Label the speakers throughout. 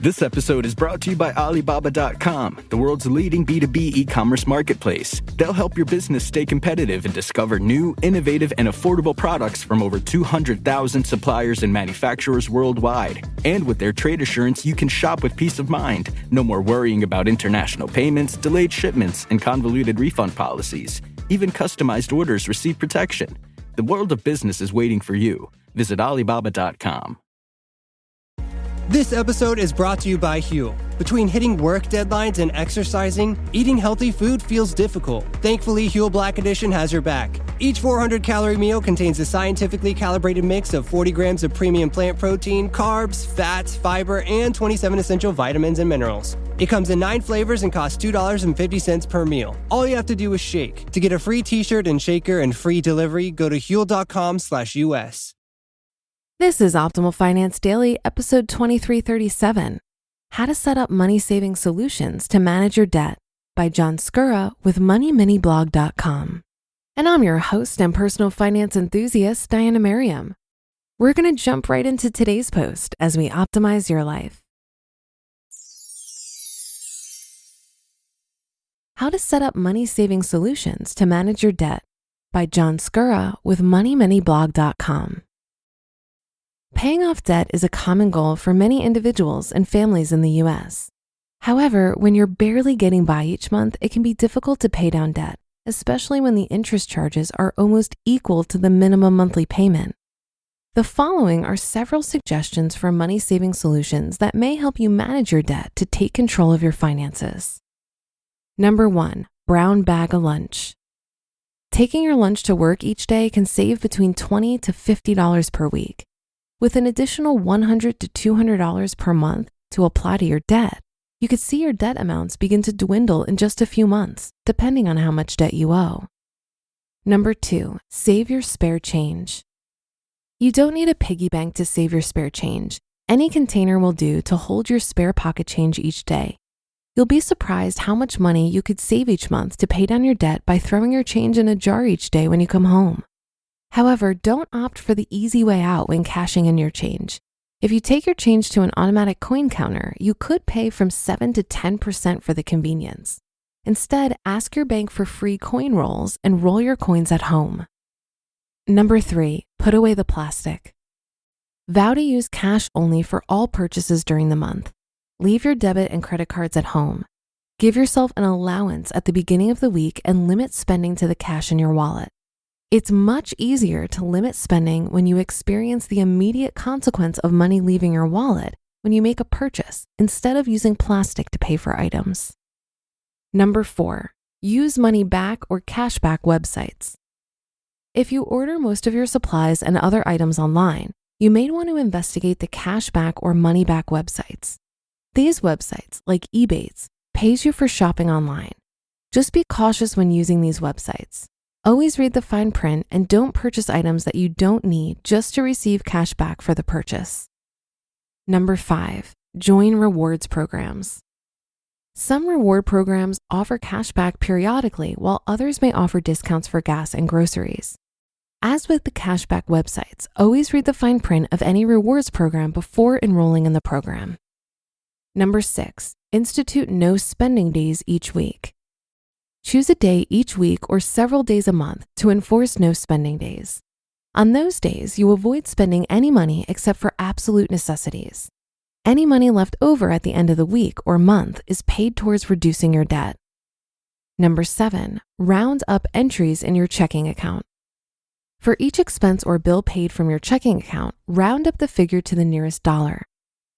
Speaker 1: This episode is brought to you by Alibaba.com, the world's leading B2B e-commerce marketplace. They'll help your business stay competitive and discover new, innovative, and affordable products from over 200,000 suppliers and manufacturers worldwide. And with their trade assurance, you can shop with peace of mind. No more worrying about international payments, delayed shipments, and convoluted refund policies. Even customized orders receive protection. The world of business is waiting for you. Visit Alibaba.com.
Speaker 2: This episode is brought to you by Huel. Between hitting work deadlines and exercising, eating healthy food feels difficult. Thankfully, Huel Black Edition has your back. Each 400-calorie meal contains a scientifically calibrated mix of 40 grams of premium plant protein, carbs, fats, fiber, and 27 essential vitamins and minerals. It comes in 9 flavors and costs $2.50 per meal. All you have to do is shake. To get a free t-shirt and shaker and free delivery, go to Huel.com/US.
Speaker 3: This is Optimal Finance Daily, episode 2337, How to Set Up Money-Saving Solutions to Manage Your Debt by John Scura with MoneyMiniBlog.com. And I'm your host and personal finance enthusiast, Diana Merriam. We're going to jump right into today's post as we optimize your life. How to Set Up Money-Saving Solutions to Manage Your Debt by John Scura with MoneyMiniBlog.com. Paying off debt is a common goal for many individuals and families in the U.S. However, when you're barely getting by each month, it can be difficult to pay down debt, especially when the interest charges are almost equal to the minimum monthly payment. The following are several suggestions for money-saving solutions that may help you manage your debt to take control of your finances. Number 1, brown bag a lunch. Taking your lunch to work each day can save between $20 to $50 per week. With an additional $100 to $200 per month to apply to your debt, you could see your debt amounts begin to dwindle in just a few months, depending on how much debt you owe. Number 2, save your spare change. You don't need a piggy bank to save your spare change. Any container will do to hold your spare pocket change each day. You'll be surprised how much money you could save each month to pay down your debt by throwing your change in a jar each day when you come home. However, don't opt for the easy way out when cashing in your change. If you take your change to an automatic coin counter, you could pay from 7 to 10% for the convenience. Instead, ask your bank for free coin rolls and roll your coins at home. Number 3, put away the plastic. Vow to use cash only for all purchases during the month. Leave your debit and credit cards at home. Give yourself an allowance at the beginning of the week and limit spending to the cash in your wallet. It's much easier to limit spending when you experience the immediate consequence of money leaving your wallet when you make a purchase instead of using plastic to pay for items. Number 4, use money back or cashback websites. If you order most of your supplies and other items online, you may want to investigate the cashback or money back websites. These websites, like Ebates, pays you for shopping online. Just be cautious when using these websites. Always read the fine print and don't purchase items that you don't need just to receive cash back for the purchase. Number 5, join rewards programs. Some reward programs offer cash back periodically, while others may offer discounts for gas and groceries. As with the cashback websites, always read the fine print of any rewards program before enrolling in the program. Number 6, institute no spending days each week. Choose a day each week or several days a month to enforce no spending days. On those days, you avoid spending any money except for absolute necessities. Any money left over at the end of the week or month is paid towards reducing your debt. Number 7, round up entries in your checking account. For each expense or bill paid from your checking account, round up the figure to the nearest dollar.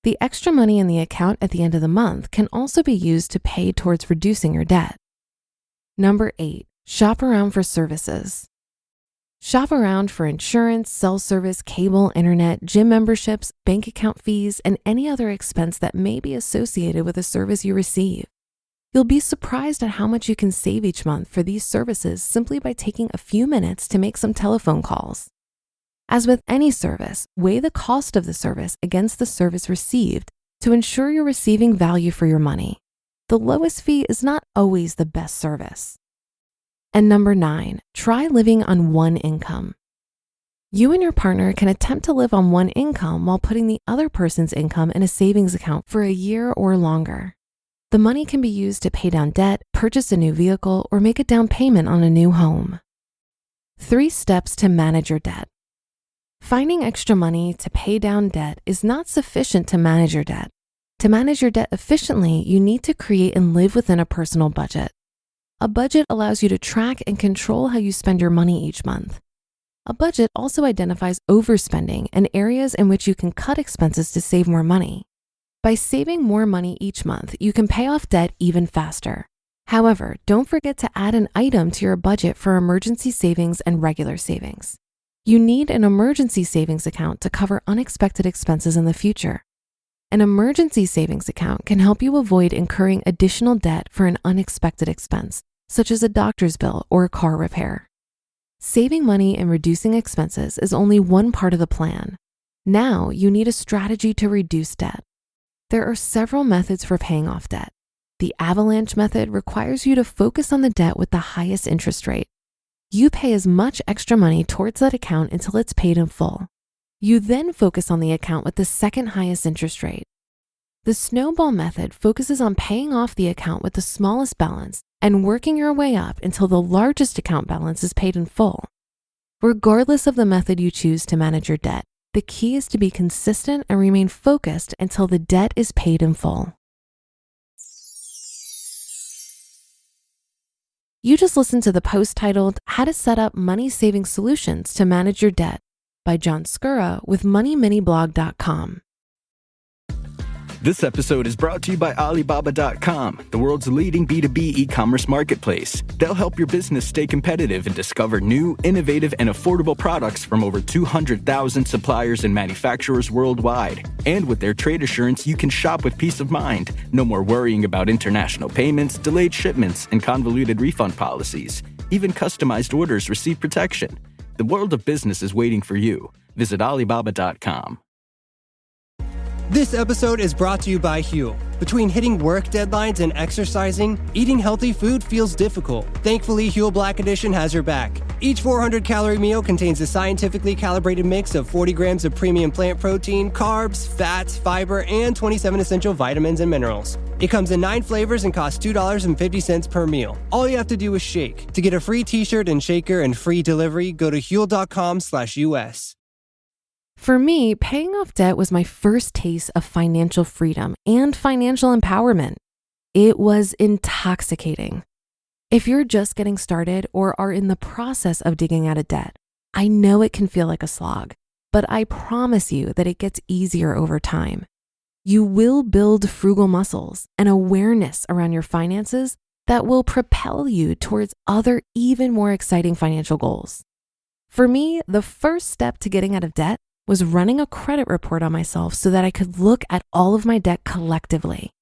Speaker 3: The extra money in the account at the end of the month can also be used to pay towards reducing your debt. Number 8, shop around for services. Shop around for insurance, cell service, cable, internet, gym memberships, bank account fees, and any other expense that may be associated with a service you receive. You'll be surprised at how much you can save each month for these services simply by taking a few minutes to make some telephone calls. As with any service, weigh the cost of the service against the service received to ensure you're receiving value for your money. The lowest fee is not always the best service. And number 9, try living on one income. You and your partner can attempt to live on one income while putting the other person's income in a savings account for a year or longer. The money can be used to pay down debt, purchase a new vehicle, or make a down payment on a new home. 3 steps to manage your debt. Finding extra money to pay down debt is not sufficient to manage your debt. To manage your debt efficiently, you need to create and live within a personal budget. A budget allows you to track and control how you spend your money each month. A budget also identifies overspending and areas in which you can cut expenses to save more money. By saving more money each month, you can pay off debt even faster. However, don't forget to add an item to your budget for emergency savings and regular savings. You need an emergency savings account to cover unexpected expenses in the future. An emergency savings account can help you avoid incurring additional debt for an unexpected expense, such as a doctor's bill or a car repair. Saving money and reducing expenses is only one part of the plan. Now you need a strategy to reduce debt. There are several methods for paying off debt. The avalanche method requires you to focus on the debt with the highest interest rate. You pay as much extra money towards that account until it's paid in full. You then focus on the account with the second highest interest rate. The snowball method focuses on paying off the account with the smallest balance and working your way up until the largest account balance is paid in full. Regardless of the method you choose to manage your debt, the key is to be consistent and remain focused until the debt is paid in full. You just listened to the post titled, How to Set Up Money Saving Solutions to Manage Your Debt by John Scura with MoneyMiniBlog.com.
Speaker 1: This episode is brought to you by Alibaba.com, the world's leading B2B e-commerce marketplace. They'll help your business stay competitive and discover new, innovative, and affordable products from over 200,000 suppliers and manufacturers worldwide. And with their trade assurance, you can shop with peace of mind. No more worrying about international payments, delayed shipments, and convoluted refund policies. Even customized orders receive protection. The world of business is waiting for you. Visit Alibaba.com.
Speaker 2: This episode is brought to you by Huel. Between hitting work deadlines and exercising, eating healthy food feels difficult. Thankfully, Huel Black Edition has your back. Each 400-calorie meal contains a scientifically calibrated mix of 40 grams of premium plant protein, carbs, fats, fiber, and 27 essential vitamins and minerals. It comes in 9 flavors and costs $2.50 per meal. All you have to do is shake. To get a free t-shirt and shaker and free delivery, go to Huel.com/US.
Speaker 3: For me, paying off debt was my first taste of financial freedom and financial empowerment. It was intoxicating. If you're just getting started or are in the process of digging out of debt, I know it can feel like a slog, but I promise you that it gets easier over time. You will build frugal muscles and awareness around your finances that will propel you towards other, even more exciting financial goals. For me, the first step to getting out of debt was running a credit report on myself so that I could look at all of my debt collectively.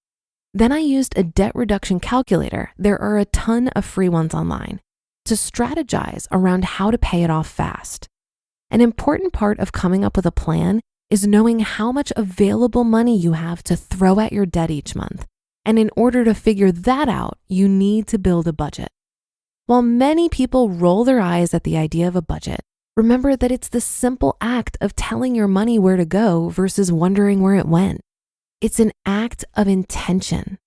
Speaker 3: Then I used a debt reduction calculator, there are a ton of free ones online, to strategize around how to pay it off fast. An important part of coming up with a plan is knowing how much available money you have to throw at your debt each month. And in order to figure that out, you need to build a budget. While many people roll their eyes at the idea of a budget, remember that it's the simple act of telling your money where to go versus wondering where it went. It's an act of intention.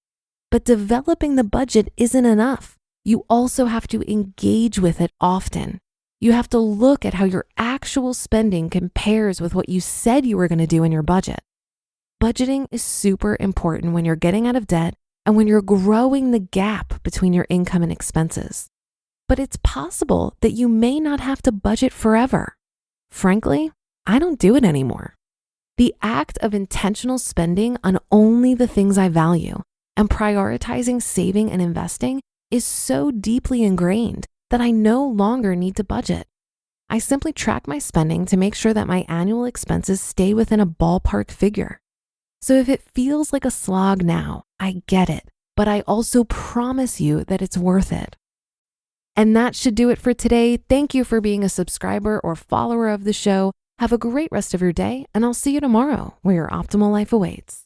Speaker 3: But developing the budget isn't enough. You also have to engage with it often. You have to look at how your actual spending compares with what you said you were going to do in your budget. Budgeting is super important when you're getting out of debt and when you're growing the gap between your income and expenses. But it's possible that you may not have to budget forever. Frankly, I don't do it anymore. The act of intentional spending on only the things I value and prioritizing saving and investing is so deeply ingrained that I no longer need to budget. I simply track my spending to make sure that my annual expenses stay within a ballpark figure. So if it feels like a slog now, I get it, but I also promise you that it's worth it. And that should do it for today. Thank you for being a subscriber or follower of the show. Have a great rest of your day, and I'll see you tomorrow where your optimal life awaits.